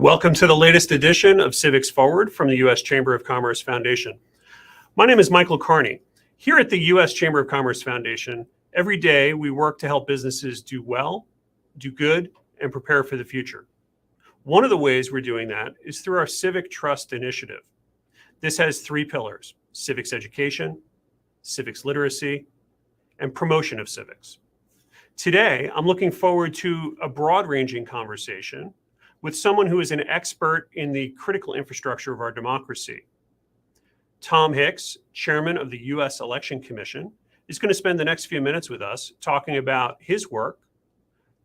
Welcome to the latest edition of Civics Forward from the U.S. Chamber of Commerce Foundation. My name is Michael Carney. Here at the U.S. Chamber of Commerce Foundation, every day we work to help businesses do well, do good, and prepare for the future. One of the ways we're doing that is through our Civic Trust Initiative. This has three pillars: civics education, civics literacy, and promotion of civics. Today, I'm looking forward to a broad-ranging conversation with someone who is an expert in the critical infrastructure of our democracy. Tom Hicks, chairman of the U.S. Election Commission, is going to spend the next few minutes with us talking about his work,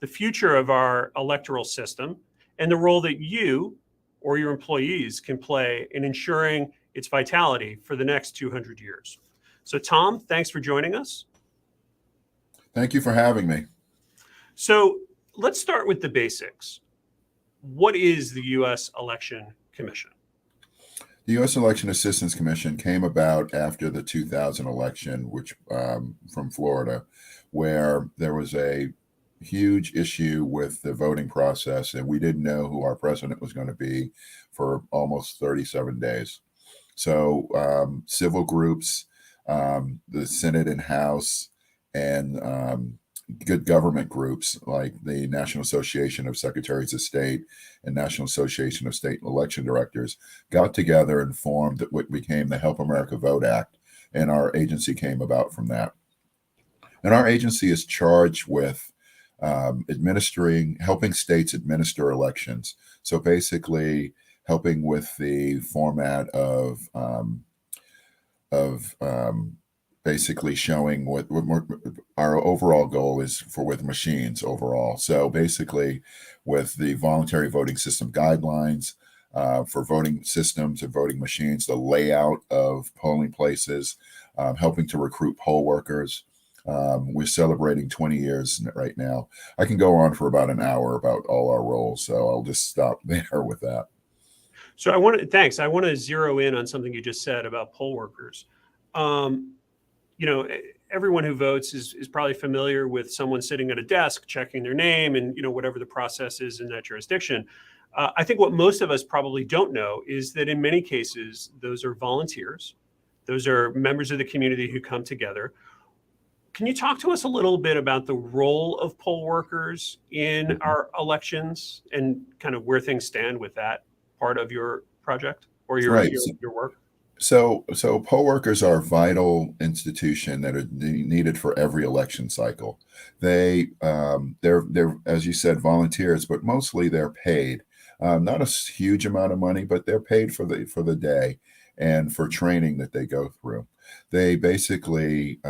the future of our electoral system, and the role that you or your employees can play in ensuring its vitality for the next 200 years. So Tom, thanks for joining us. Thank you for having me. So let's start with the basics. What is the U.S. Election Commission? The U.S. Election Assistance Commission came about after the 2000 election, which from Florida, where there was a huge issue with the voting process, and we didn't know who our president was going to be for almost 37 days. So civil groups, the Senate and House, and good government groups like the National Association of Secretaries of State and National Association of State Election Directors got together and formed what became the Help America Vote Act, and our agency came about from that. And our agency is charged with helping states administer elections. So basically helping with the format of basically showing what our overall goal is with machines overall. So basically with the voluntary voting system guidelines for voting systems and voting machines, the layout of polling places, helping to recruit poll workers. We're celebrating 20 years right now. I can go on for about an hour about all our roles, so I'll just stop there with that. So I want to zero in on something you just said about poll workers. Everyone who votes is probably familiar with someone sitting at a desk checking their name and, whatever the process is in that jurisdiction. I think what most of us probably don't know is that in many cases, those are volunteers. Those are members of the community who come together. Can you talk to us a little bit about the role of poll workers in our elections and kind of where things stand with that part of your project or your work? So poll workers are a vital institution that are needed for every election cycle. They're as you said, volunteers, but mostly they're paid. Not a huge amount of money, but they're paid for the day and for training that they go through. They basically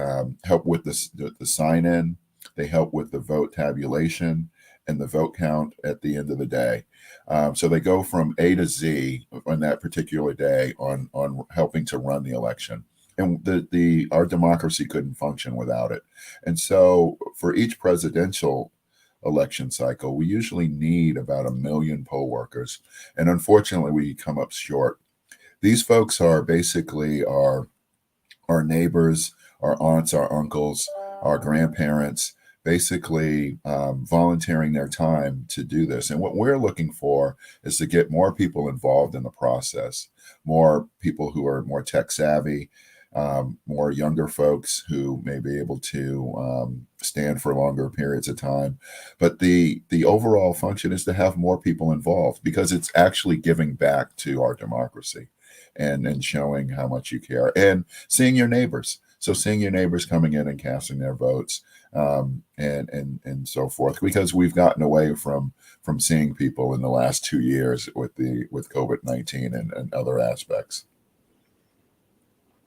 help with the sign-in. They help with the vote tabulation and the vote count at the end of the day. So they go from A to Z on that particular day on helping to run the election. And our democracy couldn't function without it. And so for each presidential election cycle, we usually need about 1 million poll workers. And unfortunately, we come up short. These folks are basically our neighbors, our aunts, our uncles, our grandparents, basically volunteering their time to do this. And what we're looking for is to get more people involved in the process, more people who are more tech savvy, more younger folks who may be able to stand for longer periods of time. But the overall function is to have more people involved because it's actually giving back to our democracy and showing how much you care and seeing your neighbors. So seeing your neighbors coming in and casting their votes and so forth, because we've gotten away from seeing people in the last 2 years with COVID-19 and other aspects.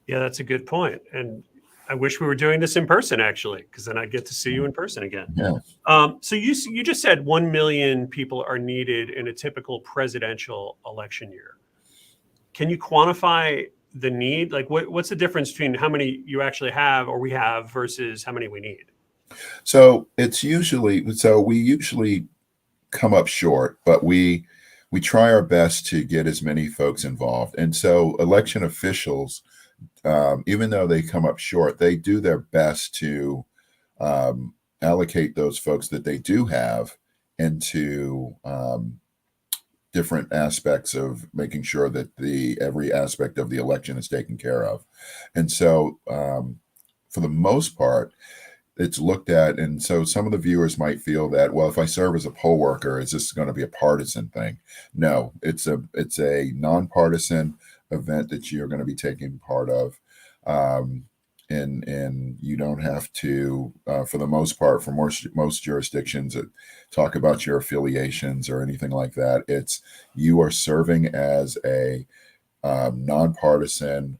Yeah, that's a good point. And I wish we were doing this in person, actually, because then I'd get to see you in person again. Yeah. So you just said 1 million people are needed in a typical presidential election year. Can you quantify the need? Like what's the difference between how many you actually have or we have versus how many we need? So we usually come up short, but we try our best to get as many folks involved. And so election officials, even though they come up short, they do their best to allocate those folks that they do have into different aspects of making sure that every aspect of the election is taken care of. And so, for the most part, it's looked at, and so some of the viewers might feel that, well, if I serve as a poll worker, is this going to be a partisan thing? No, it's a nonpartisan event that you're going to be taking part of. And you don't have to, for the most part, for most jurisdictions that talk about your affiliations or anything like that. It's you are serving as a nonpartisan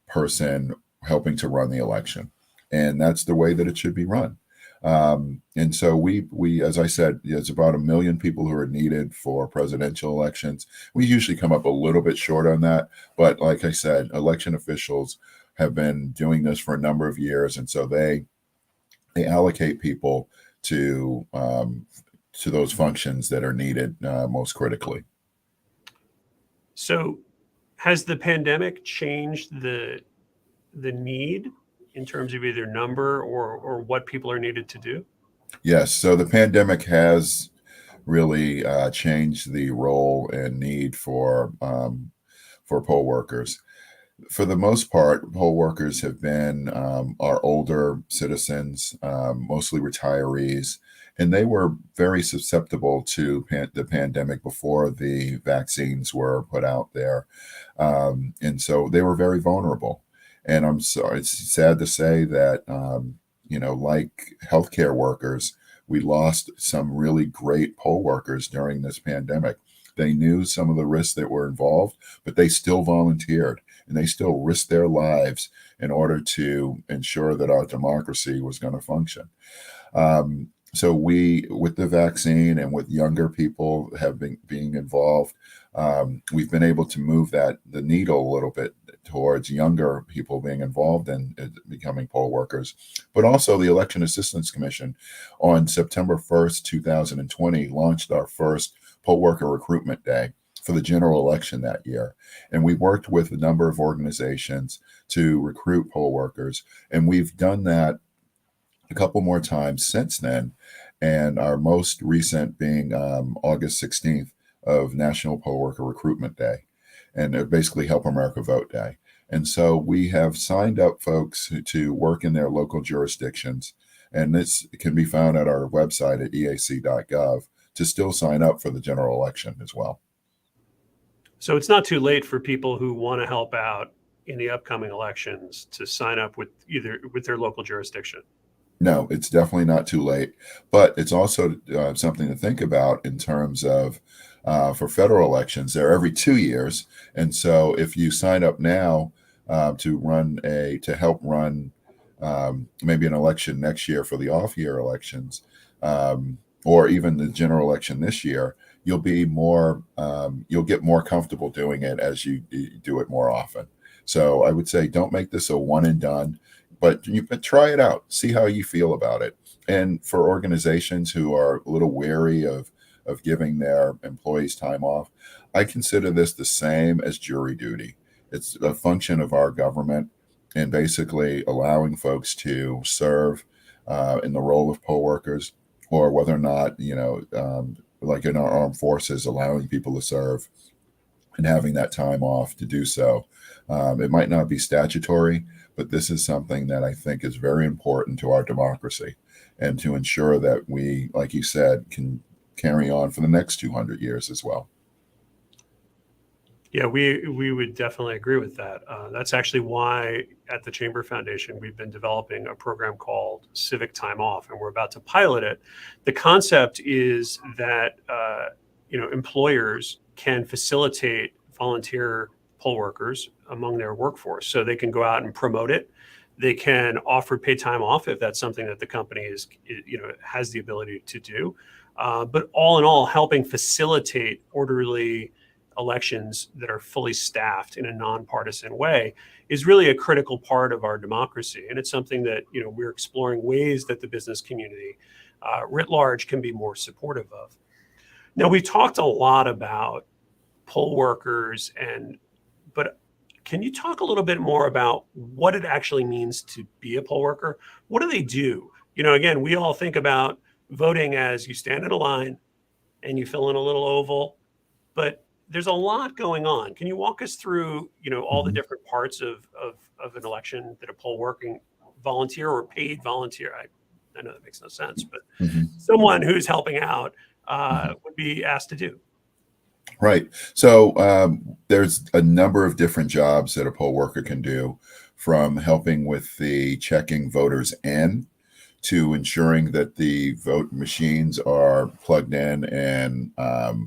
person helping to run the election, and that's the way that it should be run. And so we, as I said, there's about 1 million people who are needed for presidential elections. We usually come up a little bit short on that, but like I said, election officials have been doing this for a number of years, and so they allocate people to those functions that are needed most critically. So, has the pandemic changed the need in terms of either number or what people are needed to do? Yes. So the pandemic has really changed the role and need for poll workers. For the most part, poll workers have been our older citizens, mostly retirees, and they were very susceptible to the pandemic before the vaccines were put out there. And so they were very vulnerable. And I'm sorry, it's sad to say that, like healthcare workers, we lost some really great poll workers during this pandemic. They knew some of the risks that were involved, but they still volunteered and they still risked their lives in order to ensure that our democracy was going to function. So with the vaccine and with younger people being involved, we've been able to move the needle a little bit towards younger people being involved in becoming poll workers. But also the Election Assistance Commission on September 1st, 2020 launched our first poll worker recruitment day for the general election that year. And we worked with a number of organizations to recruit poll workers. And we've done that a couple more times since then. And our most recent being August 16th of National Poll Worker Recruitment Day, and basically Help America Vote Day. And so we have signed up folks to work in their local jurisdictions. And this can be found at our website at eac.gov to still sign up for the general election as well. So it's not too late for people who want to help out in the upcoming elections to sign up with their local jurisdiction. No, it's definitely not too late, but it's also something to think about in terms of for federal elections. They're every 2 years, and so if you sign up now to help run maybe an election next year for the off-year elections, or even the general election this year, you'll get more comfortable doing it as you do it more often. So I would say don't make this a one and done. But you can try it out, see how you feel about it. And for organizations who are a little wary of giving their employees time off, I consider this the same as jury duty. It's a function of our government and basically allowing folks to serve in the role of poll workers, or whether or not, like in our armed forces, allowing people to serve and having that time off to do so. It might not be statutory, but this is something that I think is very important to our democracy and to ensure that we, like you said, can carry on for the next 200 years as well. Yeah, we would definitely agree with that. That's actually why at the Chamber Foundation, we've been developing a program called Civic Time Off, and we're about to pilot it. The concept is that employers can facilitate volunteer poll workers among their workforce, so they can go out and promote it. They can offer paid time off if that's something that the company has the ability to do. But all in all, helping facilitate orderly elections that are fully staffed in a nonpartisan way is really a critical part of our democracy. And it's something that we're exploring ways that the business community writ large can be more supportive of. Now, we talked a lot about poll workers, but can you talk a little bit more about what it actually means to be a poll worker? What do they do? Again, we all think about voting as you stand in a line and you fill in a little oval but there's a lot going on. Can you walk us through, all the Mhm. different parts of an election that a poll working volunteer or paid volunteer, I know that makes no sense, but Mhm. someone who's helping out Mhm. would be asked to do? Right. So there's a number of different jobs that a poll worker can do, from helping with the checking voters in to ensuring that the vote machines are plugged in and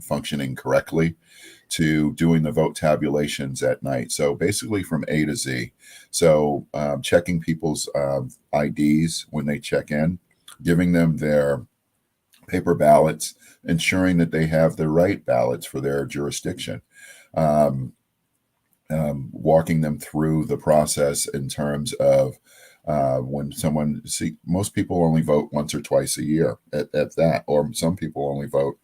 functioning correctly, to doing the vote tabulations at night. So basically from A to Z. So checking people's IDs when they check in, giving them their paper ballots, ensuring that they have the right ballots for their jurisdiction. Um, Walking them through the process in terms of when someone see, most people only vote once or twice a year at that, or some people only vote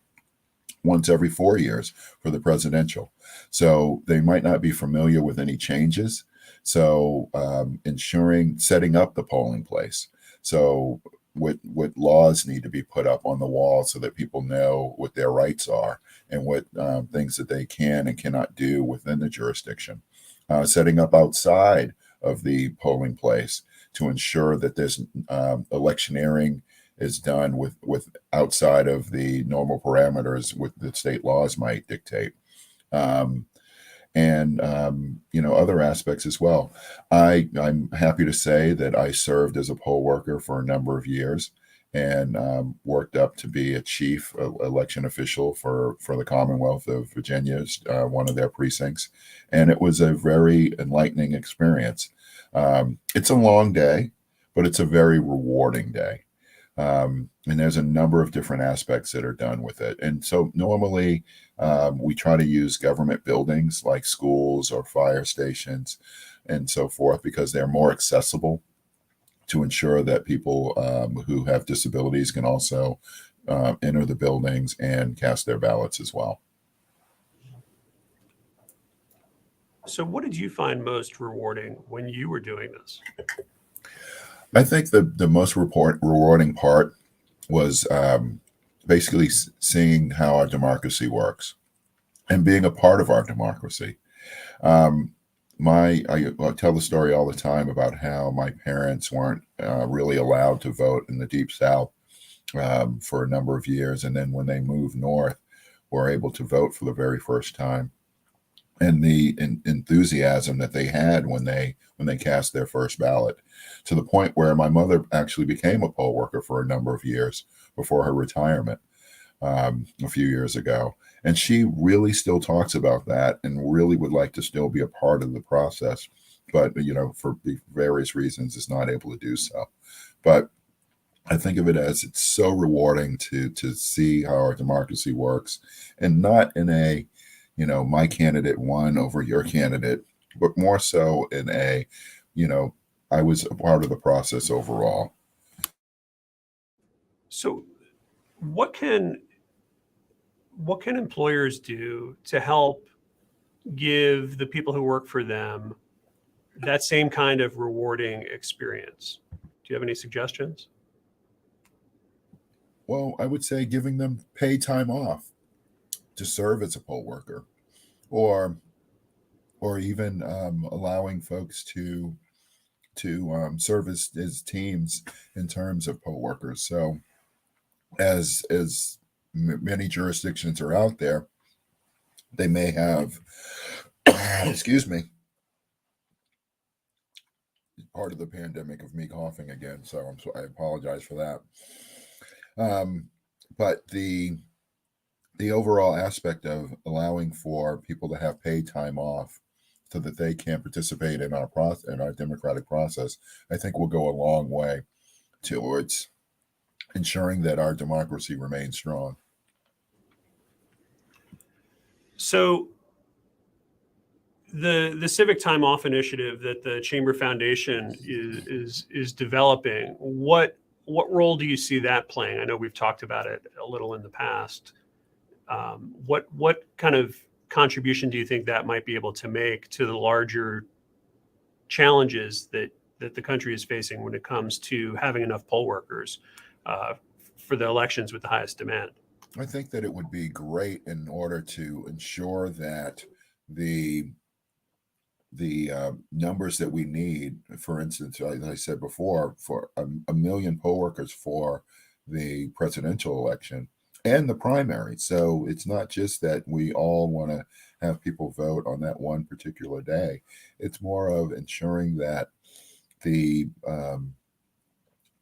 once every 4 years for the presidential. So they might not be familiar with any changes. So setting up the polling place. So what laws need to be put up on the wall so that people know what their rights are, and what things that they can and cannot do within the jurisdiction. Setting up outside of the polling place to ensure that there's electioneering is done with outside of the normal parameters what the state laws might dictate. Um, and other aspects as well. I'm happy to say that I served as a poll worker for a number of years, and worked up to be a chief election official for the Commonwealth of Virginia's one of their precincts, and it was a very enlightening experience. It's a long day, but it's a very rewarding day. And there's a number of different aspects that are done with it. And so normally we try to use government buildings like schools or fire stations and so forth, because they're more accessible, to ensure that people who have disabilities can also enter the buildings and cast their ballots as well. So what did you find most rewarding when you were doing this? I think the most rewarding part was basically seeing how our democracy works and being a part of our democracy. Um, I tell the story all the time about how my parents weren't really allowed to vote in the Deep South for a number of years, and then when they moved north, were able to vote for the very first time, and the enthusiasm that they had when they cast their first ballot, to the point where my mother actually became a poll worker for a number of years before her retirement a few years ago. And she really still talks about that and really would like to still be a part of the process. But, for various reasons, is not able to do so. But I think of it as it's so rewarding to see how our democracy works, and not in a, my candidate won over your candidate, but more so in a, you know, I was a part of the process overall. So what can employers do to help give the people who work for them that same kind of rewarding experience? Do you have any suggestions? Well, I would say giving them paid time off to serve as a poll worker, or even allowing folks to serve as teams in terms of poll workers. So as many jurisdictions are out there, they may have excuse me, part of the pandemic of me coughing again, so I apologize for that. But the overall aspect of allowing for people to have paid time off so that they can participate in our process, in our democratic process, I think will go a long way towards ensuring that our democracy remains strong. So the Civic Time Off initiative that the Chamber Foundation is developing, what role do you see that playing? I know we've talked about it a little in the past. What kind of contribution do you think that might be able to make to the larger challenges that the country is facing when it comes to having enough poll workers uh, for the elections with the highest demand? I think that it would be great in order to ensure that the numbers that we need, for instance, as I said before, for a million poll workers for the presidential election and the primary. So it's not just that we all want to have people vote on that one particular day. It's more of ensuring that the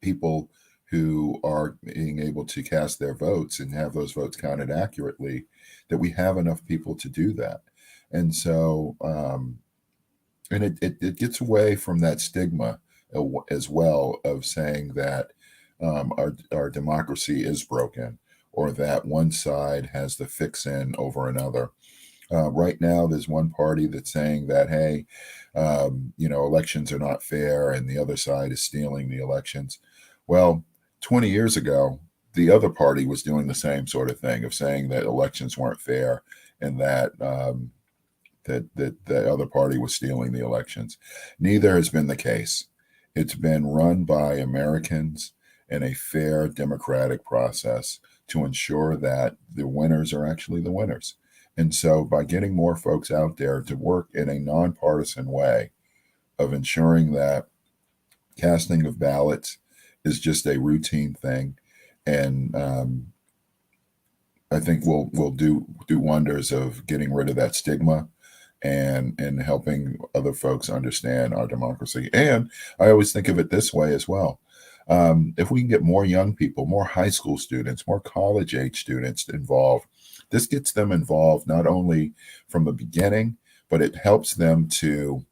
people who are being able to cast their votes and have those votes counted accurately, that we have enough people to do that. And so, and it gets away from that stigma as well of saying that our democracy is broken or that one side has the fix in over another. Right now, there's one party that's saying that, hey, elections are not fair and the other side is stealing the elections. Well, 20 years ago, the other party was doing the same sort of thing of saying that elections weren't fair and that that the other party was stealing the elections. Neither has been the case. It's been run by Americans in a fair democratic process to ensure that the winners are actually the winners. And so by getting more folks out there to work in a nonpartisan way of ensuring that casting of ballots is just a routine thing, and I think we'll do wonders of getting rid of that stigma and helping other folks understand our democracy. And I always think of it this way as well. If we can get more young people, more high school students, more college age students involved, this gets them involved not only from the beginning, but it helps them to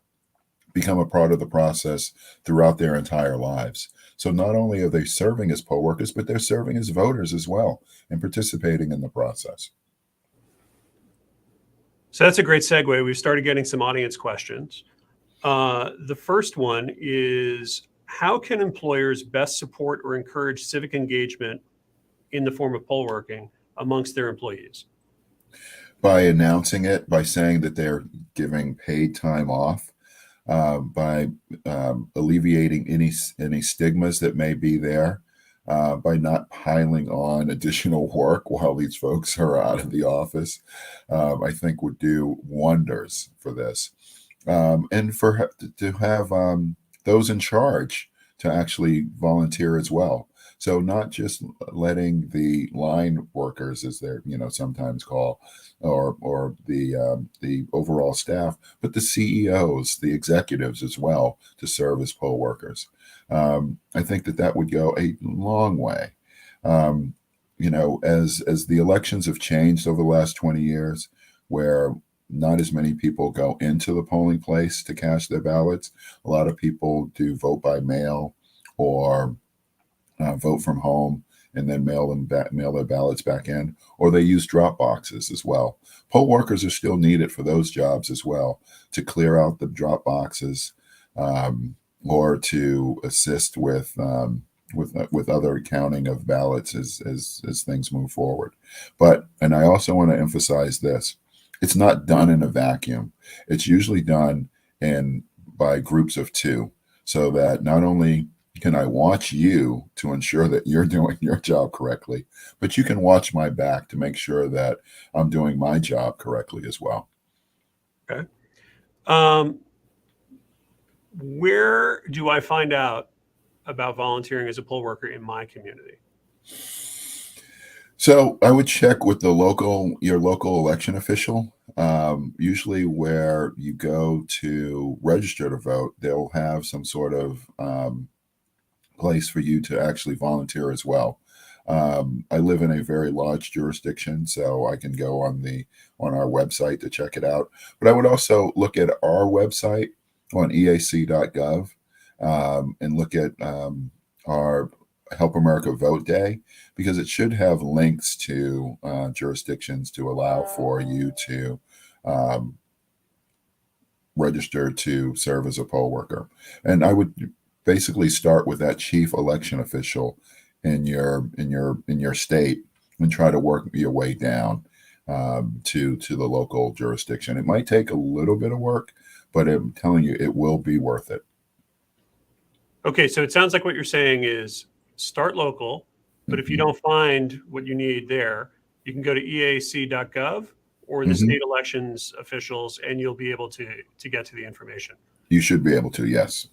become a part of the process throughout their entire lives. So not only are they serving as poll workers, but they're serving as voters as well and participating in the process. So that's a great segue. We've started getting some audience questions. The first one is, how can employers best support or encourage civic engagement in the form of poll working amongst their employees? By announcing it, by saying that they're giving paid time off, by alleviating any stigmas that may be there, by not piling on additional work while these folks are out of the office, I think would do wonders for this. And to have those in charge to actually volunteer as well. So not just letting the line workers, as they're sometimes called, or the overall staff, but the CEOs, the executives as well, to serve as poll workers. I think that would go a long way. As the elections have changed over the last 20 years, where not as many people go into the polling place to cast their ballots. A lot of people do vote by mail or vote from home and then mail their ballots back in, or they use drop boxes as well. Poll workers are still needed for those jobs as well, to clear out the drop boxes or to assist with other counting of ballots as things move forward. And I also want to emphasize this. It's not done in a vacuum. It's usually done by groups of two, so that not only can I watch you to ensure that you're doing your job correctly, but you can watch my back to make sure that I'm doing my job correctly as well. Okay. Where do I find out about volunteering as a poll worker in my community? So I would check with your local election official. Usually where you go to register to vote, they'll have some sort of place for you to actually volunteer as well. I live in a very large jurisdiction, so I can go on our website to check it out. But I would also look at our website on eac.gov and look at our Help America Vote Day, because it should have links to jurisdictions to allow for you to register to serve as a poll worker. And I would basically start with that chief election official in your state and try to work your way down to the local jurisdiction. It might take a little bit of work, but I'm telling you, it will be worth it. Okay, so it sounds like what you're saying is start local, but if you don't find what you need there, You can go to eac.gov or the state elections officials, and you'll be able to get to the information. You should be able to, yes.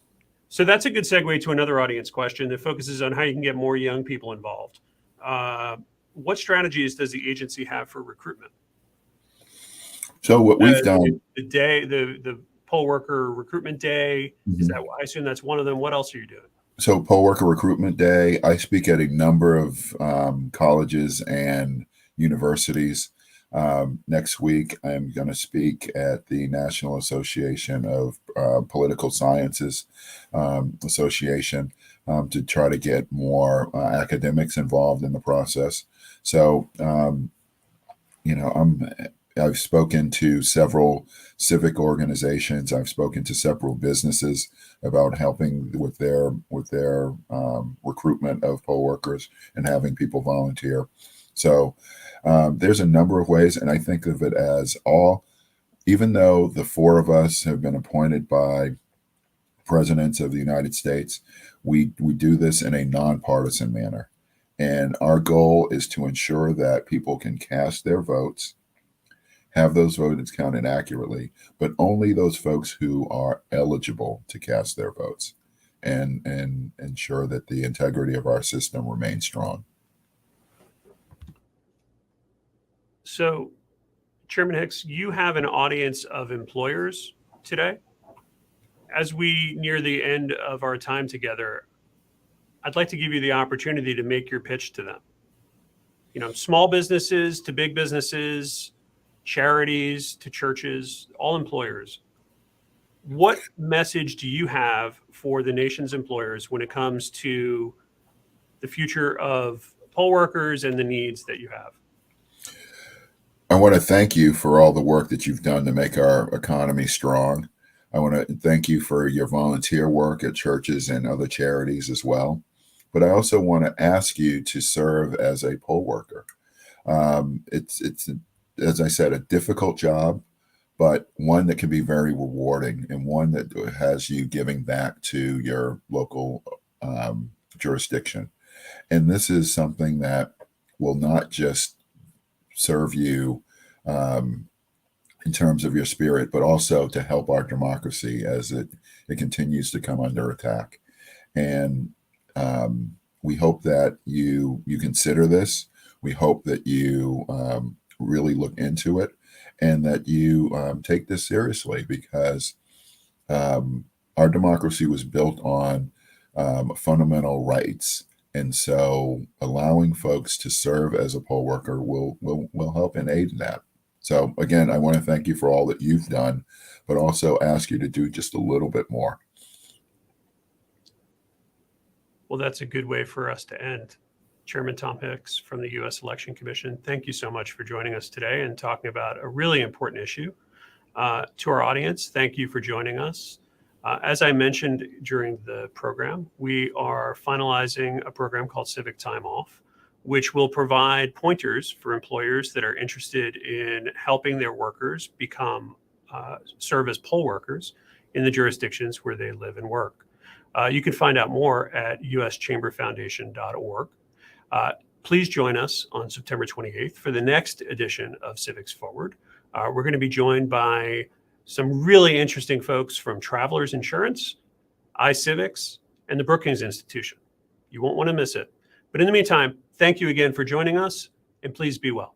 So that's a good segue to another audience question that focuses on how you can get more young people involved. What strategies does the agency have for recruitment? So what we've done, the poll worker recruitment day, is that, I assume that's one of them. What else are you doing? So poll worker recruitment day, I speak at a number of colleges and universities. Next week, I'm going to speak at the National Association of Political Sciences Association to try to get more academics involved in the process. So, I've spoken to several civic organizations. I've spoken to several businesses about helping with their recruitment of poll workers and having people volunteer. So there's a number of ways, and I think of it as even though the four of us have been appointed by presidents of the United States, we do this in a nonpartisan manner. And our goal is to ensure that people can cast their votes, have those votes counted accurately, but only those folks who are eligible to cast their votes, and ensure that the integrity of our system remains strong. So, Chairman Hicks, you have an audience of employers today. As we near the end of our time together, I'd like to give you the opportunity to make your pitch to them. Small businesses to big businesses, charities to churches, all employers. What message do you have for the nation's employers when it comes to the future of poll workers and the needs that you have? I want to thank you for all the work that you've done to make our economy strong. I want to thank you for your volunteer work at churches and other charities as well. But I also want to ask you to serve as a poll worker. It's as I said, a difficult job, but one that can be very rewarding, and one that has you giving back to your local jurisdiction. And this is something that will not just serve you in terms of your spirit, but also to help our democracy as it continues to come under attack. And we hope that you consider this. We hope that you really look into it, and that you take this seriously, because our democracy was built on fundamental rights. And so allowing folks to serve as a poll worker will help and aid in that. So again, I want to thank you for all that you've done, but also ask you to do just a little bit more. Well, that's a good way for us to end. Chairman Tom Hicks from the U.S. Election Commission, thank you so much for joining us today and talking about a really important issue. To our audience, thank you for joining us. As I mentioned during the program, we are finalizing a program called Civic Time Off, which will provide pointers for employers that are interested in helping their workers serve as poll workers in the jurisdictions where they live and work. You can find out more at uschamberfoundation.org. Please join us on September 28th for the next edition of Civics Forward. We're going to be joined by some really interesting folks from Travelers Insurance, iCivics, and the Brookings Institution. You won't want to miss it. But in the meantime, thank you again for joining us, and please be well.